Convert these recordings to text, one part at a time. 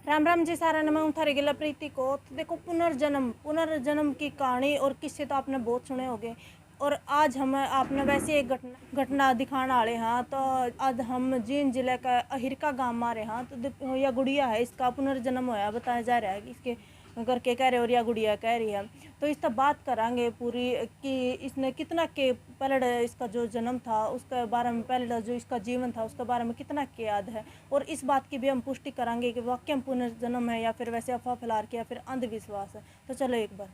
राम राम जी सारा मैं हूँ थारी गिला प्रीति को। तो देखो पुनर्जन्म की कहानी और किस्से तो आपने बहुत सुने होंगे। और आज हम आपने वैसे एक घटना दिखाने वाले हाँ। तो आज हम जींद जिले का अहिरका गांव मारे हाँ। तो यह गुड़िया है, इसका पुनर्जन्म होया बताया जा रहा है कि इसके घर के कह रहे और या गुड़िया कह रही है। तो इस पर बात करांगे पूरी कि इसने कितना के पहले इसका जो जन्म था उसके बारे में, पहले जो इसका जीवन था उसके बारे में कितना के याद है। और इस बात की भी हम पुष्टि करांगे कि वाकई में पुनर्जन्म है या फिर वैसे अफवाह फैला के या फिर अंधविश्वास है। तो चलो एक बार।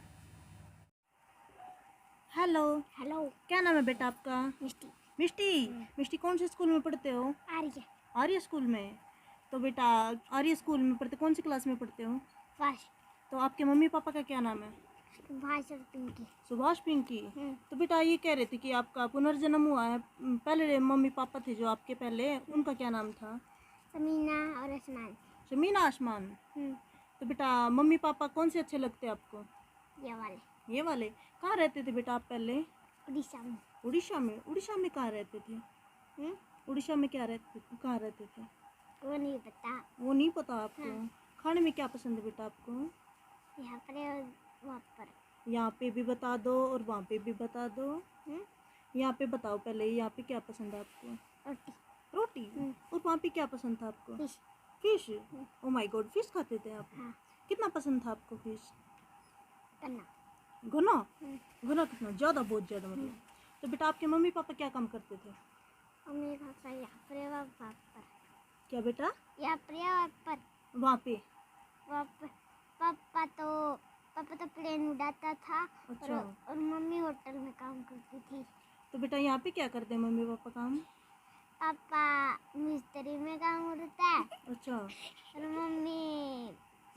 Hello hello. क्या नाम है बेटा आपका? मिष्टी। मिष्टी, मिष्टी कौन से स्कूल में पढ़ते हो? आर्य। आर्य स्कूल में। तो बेटा आर्य स्कूल में पढ़ते, कौन सी क्लास में पढ़ते हो? फर्स्ट। तो आपके मम्मी पापा का क्या नाम है? सुभाष और पिंकी। सुभाष पिंकी। तो बेटा ये कह रहे थे कि आपका पुनर्जन्म हुआ है। पहले मम्मी पापा थे जो आपके पहले, उनका क्या नाम था? समीना और आसमान। समीना आसमान। तो बेटा मम्मी पापा कौन से अच्छे लगते हैं आपको? ये वाले। ये वाले। कहाँ रहते थे बेटा आप पहले? उड़ीसा में। उड़ीसा में। उड़ीसा में कहाँ रहते थे? उड़ीसा में क्या रहते, कहाँ रहते थे? वो नहीं पता। वो नहीं पता आपको? खाने में क्या पसंद है बेटा आपको? यहाँ पर और वहाँ पर। यहाँ पे भी बता दो और वहाँ पे भी बता दो। यहाँ पे बताओ पहले, यहाँ पे क्या पसंद है आपको? रोटी। रोटी। और वहाँ पे क्या पसंद था आपको? Fish. Fish. Oh my God, fish खाते थे आप? हाँ। कितना पसंद था आपको फिश? करना। घना। घना कितना? ज़्यादा, बहुत ज़्यादा मतलब। तो बेटा आपके मम्मी पापा क्या काम करते थे? मम्मी पापा यहाँ पर वहाँ पर। क्या बेटा? यहाँ पर वहाँ पर। वहाँ पे। वहाँ पर पापा तो प्लेन उड़ाता था। अच्छा। और मम्मी होटल में काम करती थी। तो बेटा यहाँ पे क्या करते हैं मम्मी पापा काम? पापा मिस्त्री में काम करता है। अच्छा। और मम्मी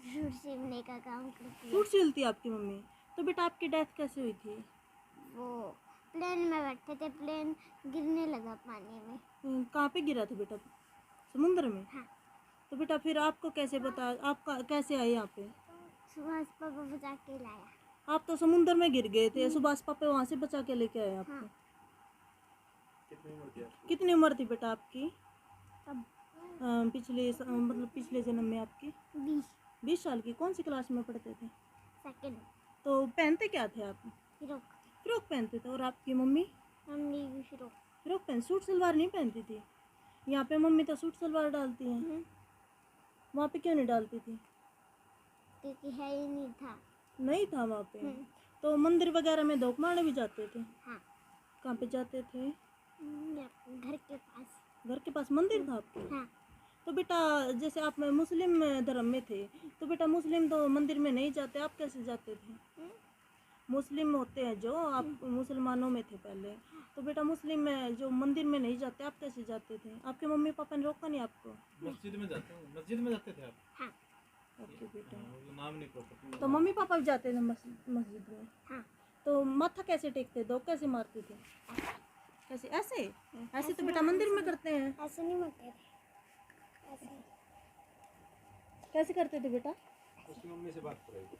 सूट सिलने का काम करती है। सूट सिलती है आपकी मम्मी। तो बेटा आपकी डेथ कैसे हुई थी? वो प्लेन में बैठे थे, प्लेन गिरने लगा पानी में। कहाँ पे गिरा था बेटा? समुद्र में। हाँ। तो बेटा फिर आपको कैसे बता, आपका कैसे आए यहाँ पे? सुभाष पापा बचा के लाया। आप तो समुद्र में गिर गए थे, सुभाष पापा वहाँ से बचा के लेके आए आपको। हाँ। कितनी उम्र थी बेटा आपकी? तब मतलब पिछले जन्म में आपकी? 20 साल की। कौन सी क्लास में पढ़ते थे? सेकंड। तो पहनते क्या थे आप? फ्रॉक। फ्रॉक पहनते थे। और आपकी मम्मी? मम्मी भी फ्रॉक। फ्रॉक पहन, सूट सलवार नहीं पहनती थी? यहाँ पे मम्मी तो सूट सलवार डालती हैं। वहाँ पे क्यों नहीं डालती थी? क्योंकि है ही नहीं था। नहीं था वहाँ पे। तो मंदिर वगैरह में धोख मारने भी जाते थे? हाँ। कहाँ पे जाते थे? घर के पास। घर के पास मंदिर था आपके? हाँ। तो बेटा जैसे आप मुस्लिम धर्म में थे, तो बेटा मुस्लिम तो मंदिर में नहीं जाते, आप कैसे जाते थे? मुस्लिम होते हैं जो, आप मुसलमानों में थे पहले, तो बेटा मुस्लिम में जो मंदिर में नहीं जाते, आप कैसे जाते थे? आपके मम्मी पापा ने रोका नहीं आपको? मस्जिद में जाते थे आप? हाँ। ओके बेटा। वो नाम नहीं पता। तो मम्मी पापा भी जाते थे मस्जिद में? हाँ। तो माथा कैसे टेकते, दो कैसे मारते थे? कैसे? ऐसे? ऐसे तो बेटा मंदिर में करते हैं। ऐसे नहीं मरते थे। ऐसे। कैसे करते थे बेटा? उसकी मम्मी से बात करेगी।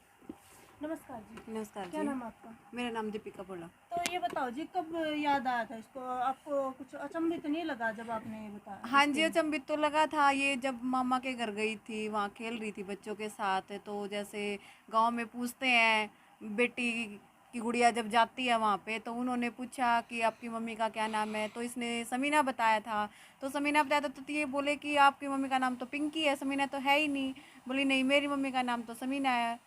नमस्कार जी। नमस्कार क्या जी। नाम आपका? मेरा नाम दीपिका बोला। तो ये बताओ जी, कब याद आया था इसको? आपको कुछ अचंभित नहीं लगा जब आपने ये बताया? हाँ जी, अचंभित तो लगा था। ये जब मामा के घर गई थी, वहाँ खेल रही थी बच्चों के साथ, तो जैसे गांव में पूछते हैं बेटी की गुड़िया जब जाती है वहाँ पे, तो उन्होंने पूछा कि आपकी मम्मी का क्या नाम है, तो इसने समीना बताया था। तो समीना बताया था तो ये बोले कि आपकी मम्मी का नाम तो पिंकी है, समीना तो है ही नहीं। बोली नहीं, मेरी मम्मी का नाम तो समीना है।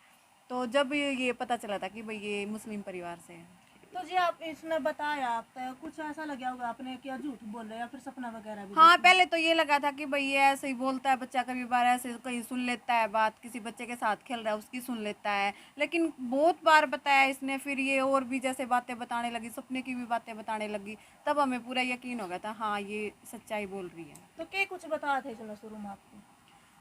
तो जब ये पता चला था कि भाई ये मुस्लिम परिवार से है। तो जी आप इसने बताया, आपका कुछ ऐसा लगा होगा आपने क्या झूठ बोल रहे या फिर सपना वगैरह भी? हाँ, पहले तो ये लगा था कि भाई ये ऐसे ही बोलता है बच्चा, कभी बार ऐसे कहीं सुन लेता है बात, किसी बच्चे के साथ खेल रहा है उसकी सुन लेता है, लेकिन बहुत बार बताया इसने। फिर ये और भी जैसे बातें बताने लगी, सपने की भी बातें बताने लगी, तब हमें पूरा यकीन हो गया था हाँ ये सच्चाई बोल रही है। तो क्या कुछ बताया था इसने शुरू में आपको?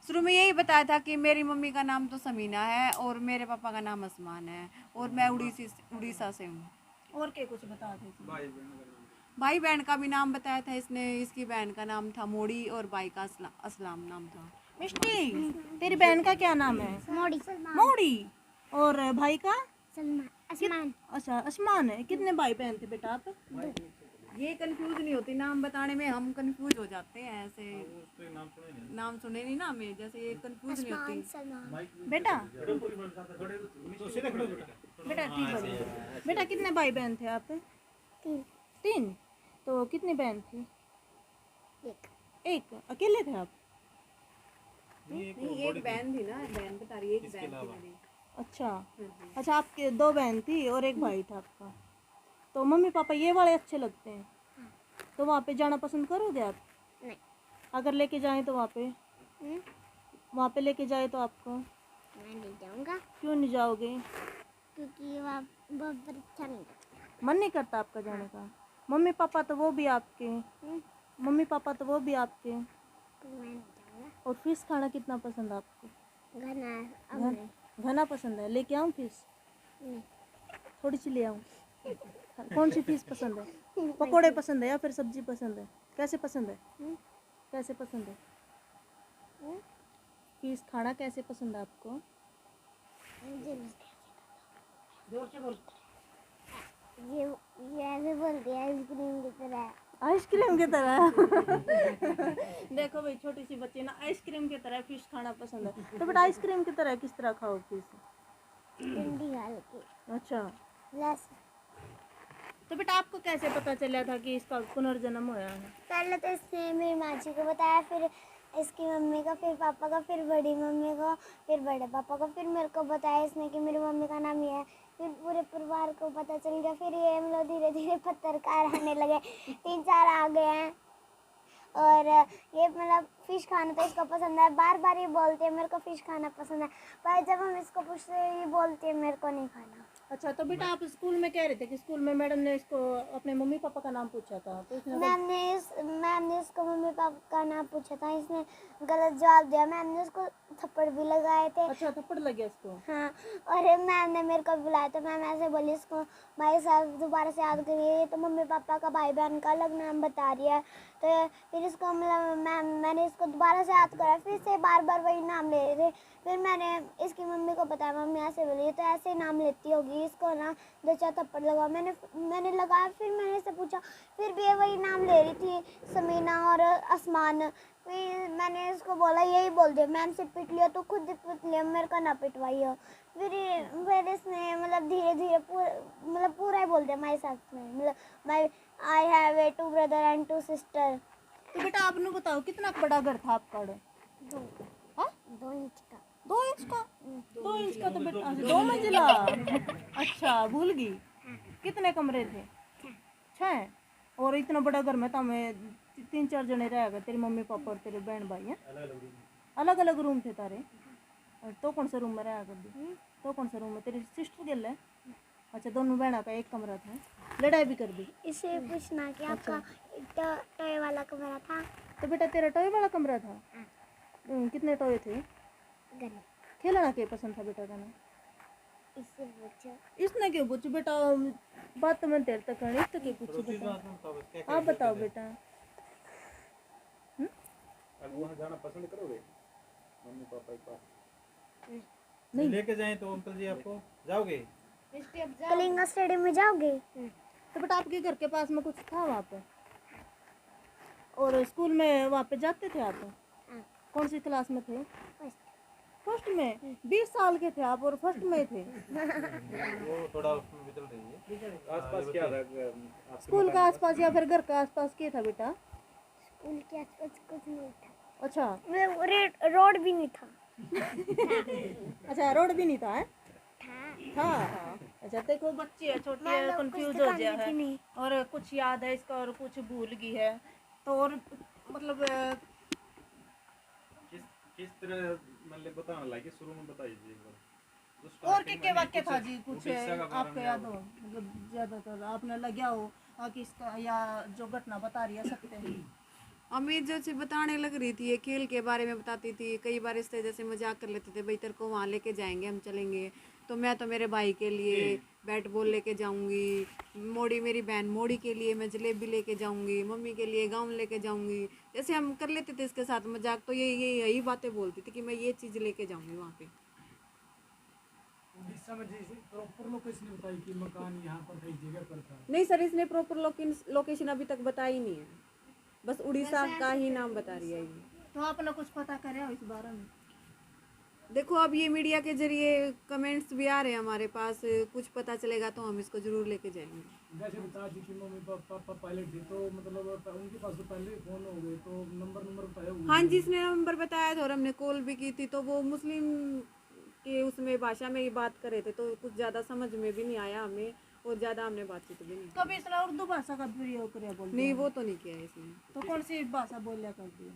शुरू में यही बताया था कि मेरी मम्मी का नाम तो समीना है और मेरे पापा का नाम आसमान है और मैं उड़ीसा से हूँ। और क्या कुछ बताया था इसने? भाई बहन का भी नाम बताया था इसने। इसकी बहन का नाम था मोड़ी और भाई का असलाम नाम था। मिष्टी, तेरी बहन का क्या नाम है? मोड़ी। मोड़ी। और भाई का? सलमान। आसमान। अच्छा आसमान है। कितने भाई बहन थे बेटा आप? ये कंफ्यूज नहीं होती, नाम बताने में हम कंफ्यूज हो जाते हैं ऐसे। उसके नाम सुने नहीं। नाम सुने नहीं ना हमें, जैसे ये कंफ्यूज नहीं होती। सलमान बेटा तो सीधे खड़े हो बेटा। बेटा ठीक है। बेटा कितने भाई बहन थे आप? 3 3। तो कितनी बहन थी? 1 एक। अकेले थे आप? नहीं, एक नहीं, एक बहन थी ना, बहन बता रही है, एक बहन थी मेरी। अच्छा अच्छा, आपके 2 बहन थी और एक भाई था आपका। तो मम्मी पापा ये वाले अच्छे लगते हैं, तो वहाँ पे जाना पसंद करोगे आप? नहीं अगर लेके जाएं तो वहाँ पे? वहाँ पे लेके जाए तो आपको? मैं नहीं जाऊँगा क्यों नहीं जाओगे? क्योंकि वहाँ बहुत अच्छा नहीं लगता। मन नहीं करता आपका जाने का? मम्मी पापा तो वो भी आपके, मम्मी पापा तो वो भी आपके। तो मैं नहीं जाऊँगा। और फिश खाना कितना पसंद है आपको? घना अब नहीं। घना पसंद है, लेके आऊँ फिश? नहीं थोड़ी सी ले आऊँ? कौन सी फिश पसंद है? पकोड़े पसंद है या फिर सब्जी पसंद है? कैसे पसंद है? कैसे पसंद है? फिश खाना कैसे पसंद है आपको? मुझे नहीं। ये ऐसे बोलते हैं आइसक्रीम की तरह। आइसक्रीम की तरह। देखो भाई, छोटी सी बच्ची ना आइसक्रीम की तरह फिश खाना पसंद है। तो बेटा आइसक्रीम की तरह किस तरह खाओ फिश? ठंडी डाल के अच्छा, प्लस तो बेटा आपको कैसे पता चला था कि इसका पुनर्जन्म हुआ है? पहले तो इसने मेरी माची को बताया, फिर इसकी मम्मी को, फिर पापा को, फिर बड़ी मम्मी को, फिर बड़े पापा को, फिर मेरे को बताया इसने कि मेरी मम्मी का नाम ये है। फिर पूरे परिवार को पता चल गया। फिर ये मतलब धीरे धीरे पत्रकार आने लगे, 3-4 आ गए हैं। और ये मतलब फ़िश खाना तो इसको पसंद है, बार बार ये बोलती है मेरे को फ़िश खाना पसंद है, पर जब हम इसको पूछते हैं ये बोलती है मेरे को नहीं खाना। अच्छा, तो बेटा आप स्कूल में कह रहे थे कि स्कूल में मैडम ने इसको अपने मम्मी पापा का नाम पूछा था, तो इसने मैम ने इसको मम्मी पापा का नाम पूछा था, इसने गलत जवाब दिया। मैम ने उसको थप्पड़ भी लगाए थे। अच्छा, थप्पड़ लग गया इसको? हाँ, और मैम ने मेरे को बुलाया तो मैम ऐसे बोली इसको भाई साहब दोबारा से याद करिए, तो मम्मी पापा का भाई बहन का अलग नाम बता रही है। तो फिर इसको मतलब मैंने इसको दोबारा से याद करा, फिर से बार बार वही नाम ले रहे थे। फिर मैंने इसकी मम्मी को बताया, मम्मी ऐसे बोली तो ऐसे ही नाम लेती होगी, इसको ना 2-4 थप्पड़ लगाओ। मैंने लगाया, फिर मैंने इससे पूछा, फिर भी ये वही नाम ले रही थी, समीना और आसमान। फिर मैंने इसको बोला यही बोल दिया, मैम से पिट लिया तो खुद ही पिट लिया, मेरे को ना पिटवाइयो। फिर इसने मतलब धीरे धीरे पूरा ही बोल दिया माई साथ में, मतलब my I have a 2 brother and 2 sister. तो बेटा आपने बताओ कितना बड़ा घर था आपका? 2 इंच का। 2 इंच का? 2 इंच का तो बेटा 2 मंजिला। अच्छा, भूल गई। कितने कमरे थे? 6। और इतना बड़ा घर में तो हमें 3-4 जने रहेगा, तेरी मम्मी पापा और तेरे बहन भाई हैं? अलग अलग रूम थे तारे? तो कौन सा रूम में रहा कर? तो कौन सा रूम में तेरी सिस्टर गेल है? अच्छा, दोनों बहनों का एक कमरा था, लड़ाई भी कर दी? इसे पूछना कि आपका टॉय वाला कमरा था? तो बेटा तेरा टॉय वाला कमरा था? कितने टॉय थे? गन खेलना क्या पसंद था बेटा गाना? इससे पूछो। इसने क्यों पूछू बेटा? बात तो मैं तेरे तक करनी, तो क्यों पूछू बेटा? आप बताओ बेटा। अब वहाँ जाना पसंद करोगे मम्मी पापा के पास? नहीं। लेके जाएं तो अंकल जी आपको जाओगे? कलिंगा स्टेडियम में जाओगे? तो बेटा आपके घर के पास में कुछ था वहाँ पे? और स्कूल में वहाँ पे जाते थे आप? हाँ। कौन सी क्लास में थे? फर्स्ट। में? 20 साल के थे आप और फर्स्ट में थे? वो थोड़ा उसमें बिचल रही है। आसपास क्या था? स्कूल का आसपास या फिर घर का आसपास क्या था बेटा? स्कूल के आसपास कुछ नहीं था, अच्छा, रोड भी नहीं था। अच्छा, रोड भी नहीं था? है? था। अच्छा, देखो बच्ची है, छोटी है, मतलब कंफ्यूज कुछ हो दिखाने गया की है, नहीं। और कुछ याद है इसका और कुछ भूल गई है। तो और मतलब किस तरह मतलब बताना लगे, शुरू में बताइए एक बार। और क्या वाक्य था जी? कुछ आपको याद हो, मतलब ज्यादातर आपने लगा हो कि इसका या जो घटना बता रही है सत्य है? अमित जो से बताने लग रही थी, ये खेल के बारे में बताती थी। कई बार इस तरह जैसे मजाक कर लेते थे, भाई तेरे को वहाँ लेके जाएंगे, हम चलेंगे, तो मैं तो मेरे भाई के लिए बैट बॉल लेके जाऊंगी, मोड़ी मेरी बहन मोड़ी के लिए मैं जलेबी लेके जाऊंगी, मम्मी के लिए गाउन लेके जाऊंगी। जैसे हम कर लेते थे इसके साथ मजाक, तो यही बातें बोलती थी कि मैं ये चीज़ लेके जाऊंगी वहाँ पे। उड़ीसा में जैसे प्रॉपर लोकेशन बताई कि मकान यहाँ पर कई जगह पर था। नहीं सर, इसने प्रॉपर लोकेशन अभी तक बताई नहीं है, बस उड़ीसा का ही नाम बता रही है ये। तो आपने कुछ पता करे हो इस बारे में? देखो अब ये मीडिया के जरिए कमेंट्स भी आ रहे हैं हमारे पास, कुछ पता चलेगा तो हम इसको जरूर लेके जाएंगे। जैसे बता दी कि मम्मी पापा पायलट थे, तो मतलब उनके पास तो पहले फोन हो गए, तो नंबर बताया होगा। हाँ जी, इसने नंबर बताया था और हमने कॉल भी की थी, तो वो मुस्लिम के उसमें भाषा में ही बात कर रहे थे, तो कुछ ज़्यादा समझ में भी नहीं आया हमें और ज़्यादा हमने बातचीत भी नहीं की। कभी इसने उर्दू भाषा का प्रयोग करे बोल? नहीं, वो तो नहीं किया है इसने। तो कौन सी भाषा बोलिया करती है?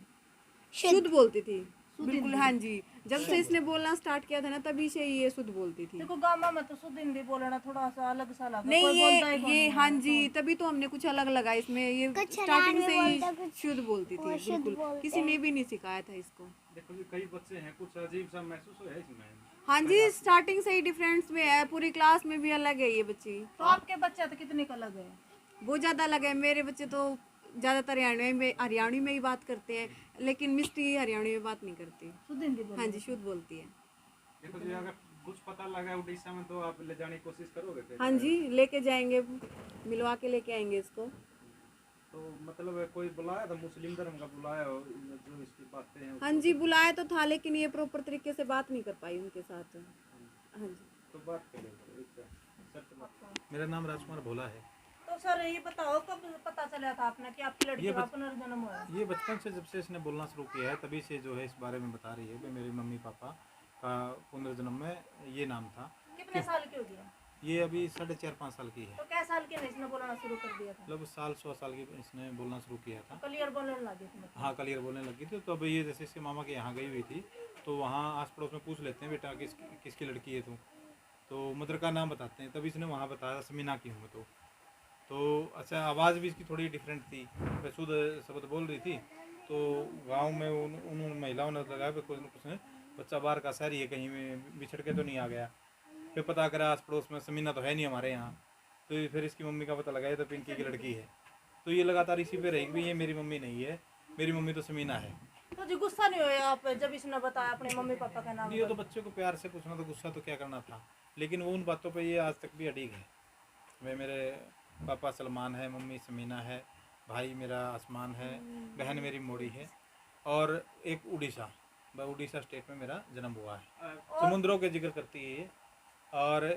शुद्ध बोलती थी बिल्कुल। हाँ जी, जब से इसने बोलना स्टार्ट किया था ना, तभी से ये शुद्ध बोलती थी। देखो गाँव में तो शुद्ध हिंदी बोलना थोड़ा सा अलग सा लगा। नहीं, कोई बोलता है कौन ये नहीं। हाँ जी, तभी तो हमने कुछ अलग लगा इसमें। ये स्टार्टिंग से ही शुद्ध बोलती थी बिल्कुल, किसी ने भी नहीं सिखाया था इसको। देखो जी कई बच्चे हैं, कुछ अजीब सा महसूस हो है इसमें। हाँ जी, स्टार्टिंग से ही डिफरेंस में है, पूरी क्लास में भी अलग है ये बच्ची। तो आपके बच्चे तो कितने का अलग है? वो ज़्यादा अलग है। मेरे बच्चे तो ज़्यादातर हरियाणवी में ही बात करते हैं, लेकिन मिस्टी हरियाणवी में बात नहीं करती। शुद्ध हिंदी बोल? हाँ जी, शुद्ध बोलती है। देखो जी अगर कुछ पता लगा उड़ीसा में तो आप ले जाने की कोशिश करोगे फिर? हाँ जी, लेके जाएंगे, मिलवा के लेके आएंगे इसको। तो मतलब कोई बुलाया था, मुस्लिम धर्म का बुलाया हो, जो इसकी बातें हैं हाँ जी, बुलाया तो था, लेकिन ये प्रॉपर तरीके से बात नहीं कर पाई उनके साथ। हाँ जी। तो बात करें। मेरा नाम राजकुमार भोला है। तो सर ये बताओ कब पता चला था आपने कि आपकी लड़की का पुनर्जन्म हुआ है? ये बचपन से जब से इसने बोलना शुरू किया है तभी से जो है इस बारे में बता रही है कि मेरे मम्मी पापा का पुनर्जन्म में ये नाम था। कितने साल की हो गया? ये अभी 4.5-5 साल की है। तो क्या साल के इसने बोलना शुरू कर दिया था? मतलब साल 100 साल की इसने बोलना शुरू किया था। क्लियर बोलने लगी थी मतलब? हाँ, क्लियर बोलने लगी थी। तो अब ये जैसे इसके मामा के यहाँ गई हुई थी, तो वहाँ आस पड़ोस में पूछ लेते हैं बेटा किसकी लड़की है तू, तो मदर का नाम बताते हैं। तभी इसने वहाँ बताया समीना की हूँ मैं। तो अच्छा, आवाज़ भी इसकी थोड़ी डिफरेंट थी, वह शुद्ध शब्द बोल रही थी। तो गांव में उन महिलाओं ने लगाया कि कुछ न कुछ बच्चा बाहर का शहरी है, कहीं में बिछड़ के तो नहीं आ गया। फिर पता करा आस पड़ोस में, समीना तो है नहीं हमारे यहाँ। तो फिर इसकी मम्मी का पता लगाया तो पिंकी की लड़की है। तो ये लगातार इसी पे रही कि ये मेरी मम्मी नहीं है, मेरी मम्मी तो समीना है। तो जी गुस्सा नहीं हुआ आप जब इसने बताया अपने मम्मी पापा का नाम? ये तो बच्चे को प्यार से पूछना, तो गुस्सा तो क्या करना था, लेकिन वो उन बातों पे ये आज तक भी अड़िग है। वे मेरे पापा सलमान है, मम्मी समीना है, भाई मेरा आसमान है, बहन मेरी मोड़ी है, और एक उड़ीसा स्टेट में मेरा जन्म हुआ है। समुद्रों के जिक्र करती है ये, और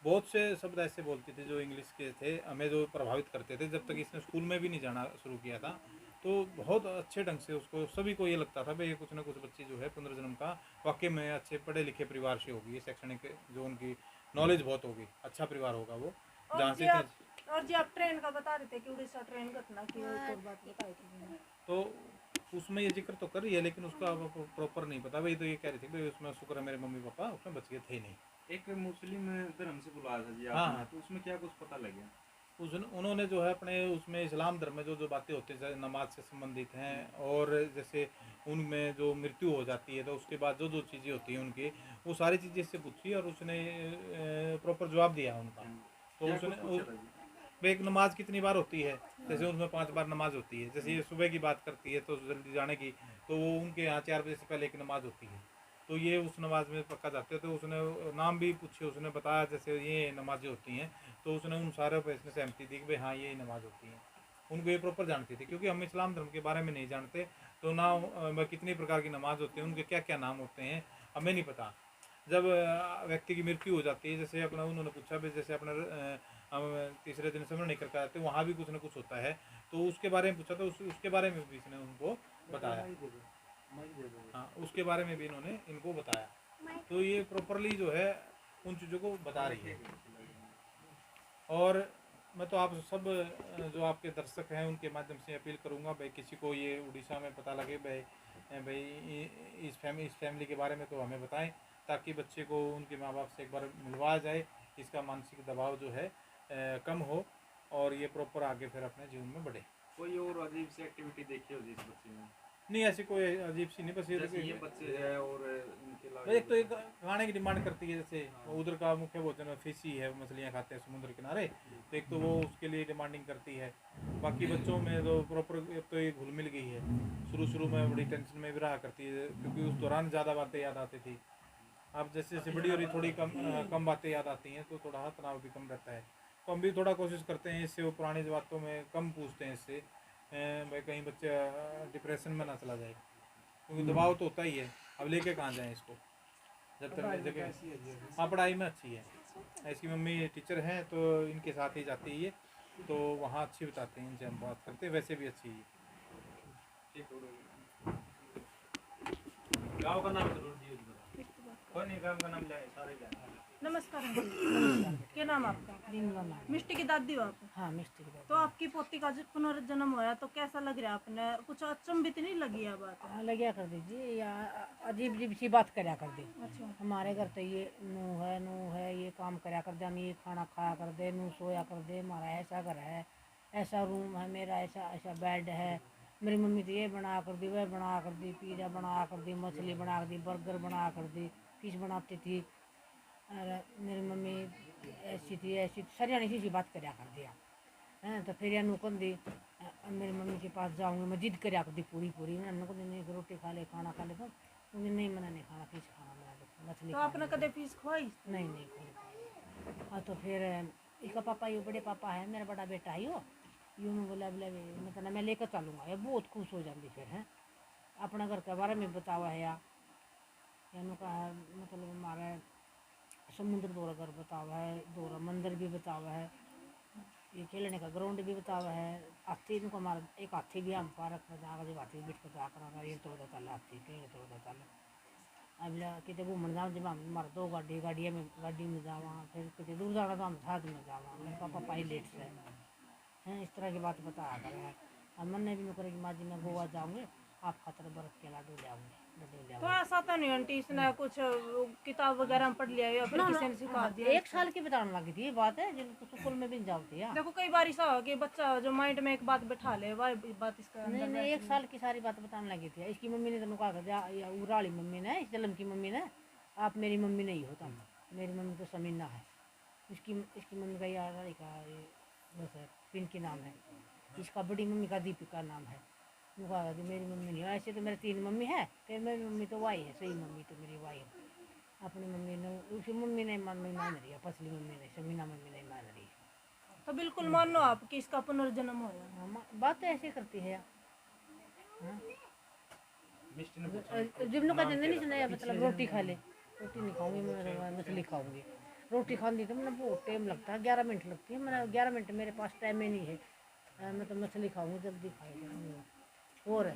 बहुत से शब्द ऐसे बोलती थी जो इंग्लिश के थे, हमें जो प्रभावित करते थे। जब तक इसने स्कूल में भी नहीं जाना शुरू किया था, तो बहुत अच्छे ढंग से उसको, सभी को ये लगता था भाई ये कुछ ना कुछ बच्ची जो है पुनर्जन्म का वाकई में अच्छे पढ़े लिखे परिवार से होगी, शैक्षणिक जो उनकी नॉलेज बहुत होगी, अच्छा परिवार होगा वो, जहाँ से और जी आप ट्रेन का बता रहे थे कि उड़ीसा ट्रेन घटना की एक और बात बताई थी। तो उसमें ये जिक्र तो कर रही है, लेकिन उसका प्रॉपर नहीं पता। भाई तो ये कह रही थी भाई उसमें शुक्र है मेरे मम्मी पापा उसमें बच गए थे नहीं। एक मुस्लिम धर्म से बुलाया था जी आपने, हाँ। तो उसमें क्या कुछ पता लग गया? उन्होंने जो है अपने उसमें इस्लाम धर्म में जो बातें होती हैं नमाज से संबंधित हैं, और जैसे उनमें जो मृत्यु हो जाती है तो उसके बाद जो चीज़ें होती हैं उनकी, वो सारी चीज़ें इससे पूछी और उसने प्रॉपर जवाब दिया उनका। तो क्या कुछ पूछा था उसने जी? एक नमाज कितनी बार होती है, जैसे उसमें 5 बार नमाज होती है। जैसे ये सुबह की बात करती है तो जल्दी जाने की, तो वो उनके यहाँ 4 बजे से पहले एक नमाज होती है, तो ये उस नमाज में पक्का जाते हैं। तो उसने नाम भी पूछे, उसने बताया जैसे ये नमाजें होती हैं, तो उसने उन सारे पर इसने सहमति दी कि भाई हाँ ये नमाज होती हैं। उनको ये प्रॉपर जानती थी, क्योंकि हम इस्लाम धर्म के बारे में नहीं जानते, तो ना कितनी प्रकार की नमाज होती है, उनके क्या क्या नाम होते हैं हमें नहीं पता। जब व्यक्ति की मृत्यु हो जाती है, जैसे अपना उन्होंने पूछा भी जैसे अपना हम तीसरे दिन समझ नहीं कर पाते, वहाँ भी कुछ ना कुछ होता है, तो उसके बारे में पूछा, तो उसके बारे में भी इसने उनको बताया। हाँ, उसके बारे में भी इन्होंने इनको बताया। तो ये प्रॉपरली जो है उन चीज़ों को बता रही है। और मैं तो आप सब जो आपके दर्शक हैं उनके माध्यम से अपील करूंगा, भाई किसी को ये उड़ीसा में पता लगे, भाई इस फैमिली के बारे में तो हमें बताएं, ताकि बच्चे को उनके माँ बाप से एक बार मिलवाया जाए, इसका मानसिक दबाव जो है कम हो, और ये प्रॉपर आगे फिर अपने जीवन में बढ़े। कोई और अजीब सी एक्टिविटी देखी हो जी इस बच्चे में? नहीं, ऐसी कोई अजीब सी नहीं, बस जैसे ये बच्चे है और इनके अलावा एक तो एक खाने की डिमांड करती है, जैसे उधर का मुख्य भोजन फिश ही है, मछलियाँ खाते हैं समुद्र किनारे, तो एक तो वो उसके लिए डिमांडिंग करती है। बाकी बच्चों में तो प्रॉपर एक तो ये घुल मिल गई है, शुरू में बड़ी टेंशन में भी रहा करती है, क्योंकि उस दौरान ज़्यादा बातें याद आती थी, अब जैसे जैसे बड़ी हो रही थोड़ी कम बातें याद आती हैं तो थोड़ा तनाव भी कम रहता है। तो हम भी थोड़ा कोशिश करते हैं इससे वो पुरानी बातों में कम पूछते हैं इससे भाई कहीं बच्चा डिप्रेशन में ना चला जाए, क्योंकि दबाव तो होता ही है। अब लेके कहाँ जाएं इसको जब तक जगह। हाँ पढ़ाई में अच्छी है, इसकी मम्मी टीचर हैं तो इनके साथ ही जाती है ये, तो वहाँ अच्छी बताते हैं, इनसे हम बात करते हैं, वैसे भी अच्छी है। गाँव का नाम जरूर दिए कोई नहीं, गाँव का नाम ले सारे ले। नमस्कार क्या नाम आपका? मिष्टी की दादी हो आप? हाँ मिस्त्री की तो आपकी पोती का पुनर्जन्म होया तो कैसा लग रहा है आपने? कुछ अचंभित नहीं लगी है बात? हाँ लग्या कर दीजिए या अजीब अजीब सी बात कर्या कर दे। अच्छा हमारे घर तो ये नू है ये काम कर्या कर दे, हम ये खाना खाया कर दे, नू सोया कर दे, हमारा ऐसा घर है, ऐसा रूम है मेरा, ऐसा ऐसा बेड है, मेरी मम्मी तो ये बना कर दी, वह बना कर दी, पिज़्ज़ा बना कर दी, मछली बना कर दी, बर्गर बना कर दी, फिश बनाती थी, और मेरी मम्मी ऐसी थी सरियानी सी बात कर्या कर दिया हैं। तो फिर नूकन दी मेरी मम्मी के पास जाऊँगी, मैं जिद कर्या कर दी पूरी मैंने को नहीं रोटी खा ले खाना खा ले, तो मुझे नहीं मना नहीं खाना, फिश खाना मेरा मछली तो आपने कदे फीस खुआई? नहीं खाई। हाँ तो फिर इसका पापा यो बड़े पापा है, मेरा बड़ा बेटा है यो यूँ में बोला मतलब मैं लेकर चलूँगा, ये बहुत खुश हो जाती फिर हैं। अपना घर के बारे में बतावा है या कहा मतलब हमारा समुद्र दौरा घर बतावा है, दौरा मंदिर भी बतावा है, ये खेलने का ग्राउंड भी बतावा है, हाथी इनको हमारा एक हाथी भी हम पार्क में जाकर जब हाथी बिठ कर जाकर ये तोड़ा ताला हाथी कहीं तोड़ा ताला। अब कितने घूमने जाओ जब हम हमारा दो गाड़ी में जावा, फिर कितने दूर जाना तो हम साथ में जावा, मेरे पापा पायलट से हैं, इस तरह की बात बताया करें। अब मन ने भी करें कि माँ जी मैं गोवा जाऊँगे, आप खातर बर्फ के लाडू ले आऊँगे। तो ऐसा तो नहीं आंटी इसने कुछ किताब वगैरह पढ़ लिया या फिर किसी ने सिखा दिया? 1 साल की बताने लगी थी ये बात है, जिनको स्कूल में भी जाती है। देखो कई बार ऐसा हो कि बच्चा जो माइंड में एक बात बैठा ले वह बात इसका नहीं 1 साल की सारी बात बताने लगी थी। इसकी मम्मी ने तो कहा था, उराली मम्मी ने, इस जलम की मम्मी ने, आप मेरी मम्मी नहीं हो, तुम मेरी मम्मी तो समीना है। इसकी मम्मी का यार का पिंकी नाम है, इसका बड़ी मम्मी का दीपिका नाम है। कहा मेरी मम्मी नहीं हो, ऐसे तो मेरे 3 मम्मी है, फिर मेरी मम्मी तो वाई है, सही मम्मी तो मेरी वाई है। अपनी मम्मी ने उसी मम्मी ने मान रही है, पसली मम्मी ने, समीना मम्मी नहीं मान रही है। तो बिल्कुल मानो आप कि इसका पुनर्जन्म होया। हाँ बात तो ऐसे करती है। जिम्नो का जन्म नहीं सुनाया, मतलब रोटी खा ले, रोटी नहीं खाऊंगी मैं, मछली खाऊंगी। रोटी खानी तो मैंने बहुत टाइम लगता है, 11 मिनट लगती है, मैंने 11 मिनट मेरे पास टाइम ही नहीं है, मैं तो मछली खाऊंगी जल्दी खाऊंगी। और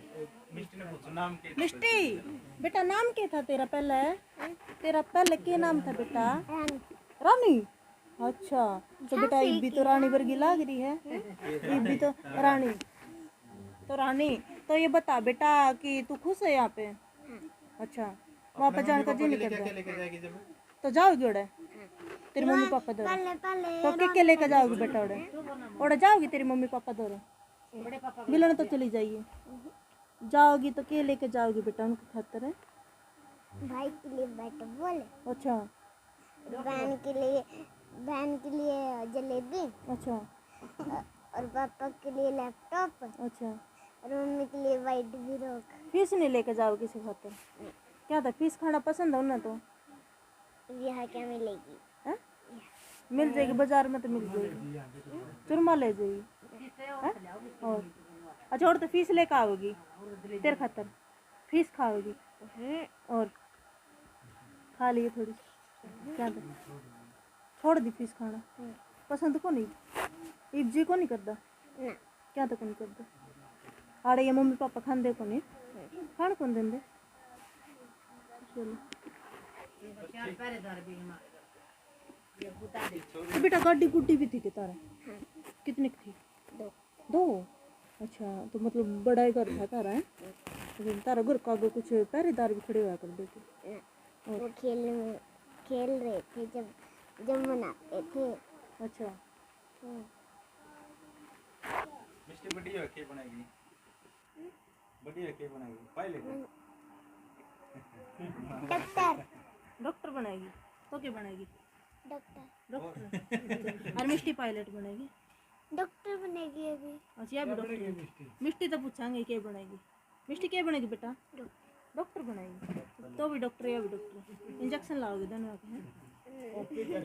मिष्टी बेटा नाम क्या था तेरा पहले? तेरा पहले क्या नाम था बेटा? रानी। अच्छा तो बेटा इब्बी तो रानी वर्गी लाग रही है, इब्बी तो रानी। तो रानी तो ये बता बेटा कि तू खुश है यहाँ पे? अच्छा वापस जाने का जी नहीं करता तो जाओगी उड़े तेरे मम्मी पापा दो? तो क्या लेकर जाओगी बेटा उड़े जाओगी तेरी मम्मी पापा दो? मिलन तो चली जाइए, जाओगी तो क्या लेके जाओगी बेटा उनके खातर? है भाई के लिए बैट बॉल, अच्छा बहन के लिए जलेबी, अच्छा और पापा के लिए लैपटॉप, अच्छा। और मम्मी के लिए वाइट बिरोक। फीस नहीं लेके जाओगी किसी खातर? क्या था फीस खाना पसंद है ना? तो यहाँ क्या मिलेगी? है? मिल जाएगी बाजार में तो मिल जाएगी, चुरमा ले जाएगी। और अच्छा और तो फीस लेकर आओगी तेरे खातर, फीस खाओगी और खा लिए थोड़ी, क्या था छोड़ दी फीस खाना? पसंद को नहीं, इब्जी को नहीं करता? क्या तो को नहीं करता? आड़े ये मम्मी पापा खाते को नहीं, खान कौन देंगे? चलो तो बेटा गाड़ी गुड्डी भी थी कि तारा? कितने की थी? 2। अच्छा तो मतलब बड़ा ही घर था तारा है? तो तारा घर का आगे कुछ पहरेदार भी खड़े हुआ कर देते? वो खेल रहे थे जब मनाते थे। अच्छा मिस्टी बढ़िया के बनाएगी, बढ़िया के बनाएगी, पायलट डॉक्टर बनाएगी तो क्या बनाएगी? डॉक्टर और मिष्टी पायलट बनेगी? डॉक्टर बनेगी अभी। अच्छा ये भी डॉक्टर है। मिष्टी तो पूछांगे क्या बनेगी? मिष्टी क्या बनेगी बेटा? डॉक्टर बनेगी तो भी डॉक्टर या भी डॉक्टर, इंजेक्शन लाओगे दोनों के हैं?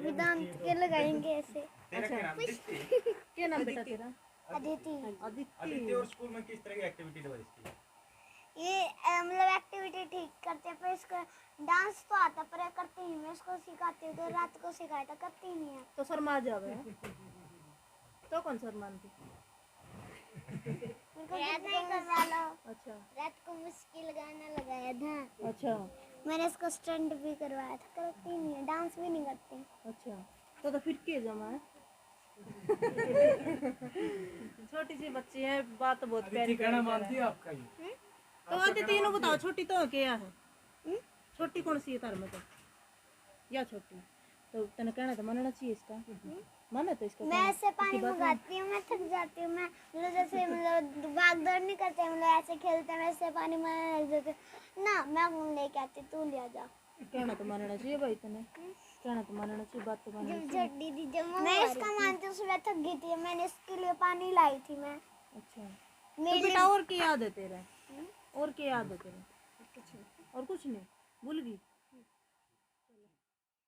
वेदांत के लगाएंगे ऐसे। तेरा क्या नाम दृष्टि? क्या नाम बेटा तेरा? अदिति। आदित्य, और स्कूल में किस तरह की एक्टिविटी करवाई इसकी? ये मतलब एक्टिविटी ठीक करते हैं, पर इसको डांस तो आता पर ये करती नहीं। मैं इसको सिखाती हूँ तो रात को सिखाया था, करती नहीं है। तो शर्मा जावे तो कौन शर्मानती? मेरे को कितना ही करवा लो। अच्छा रात को मुश्किल गाना लगाया था, अच्छा मैंने इसको स्टंट भी करवाया था, करती नहीं है, डांस भी नहीं करती। अच्छा तो फिर के जमा है? छोटी सी बच्ची है, बात बहुत प्यारी अदिति कहना प्यारी मानती है आपका ये? तो आते तीनों बताओ, छोटी तो क्या है? छोटी कौन सी है तार में? तो या छोटी तो तने कहना तो मानना चाहिए इसका, माने तो इसका मैं ऐसे पानी मंगाती हूँ, मैं थक जाती हूँ। मैं मतलब जैसे मतलब भाग दौड़ नहीं करते, मतलब ऐसे खेलते हैं, वैसे पानी में रख देते ना। मैं लेके आती, तू ले जा। कहना तो मानना चाहिए भाई, तने कहना तो मानना चाहिए, बात तो मानना चाहिए। दीदी जब मैं इसका मानती हूँ, सुबह थक गई थी, मैंने इसके लिए पानी लाई थी मैं। अच्छा तो बेटा और क्या याद है तेरा? और क्या याद है तेरा? और कुछ नहीं भूल गई?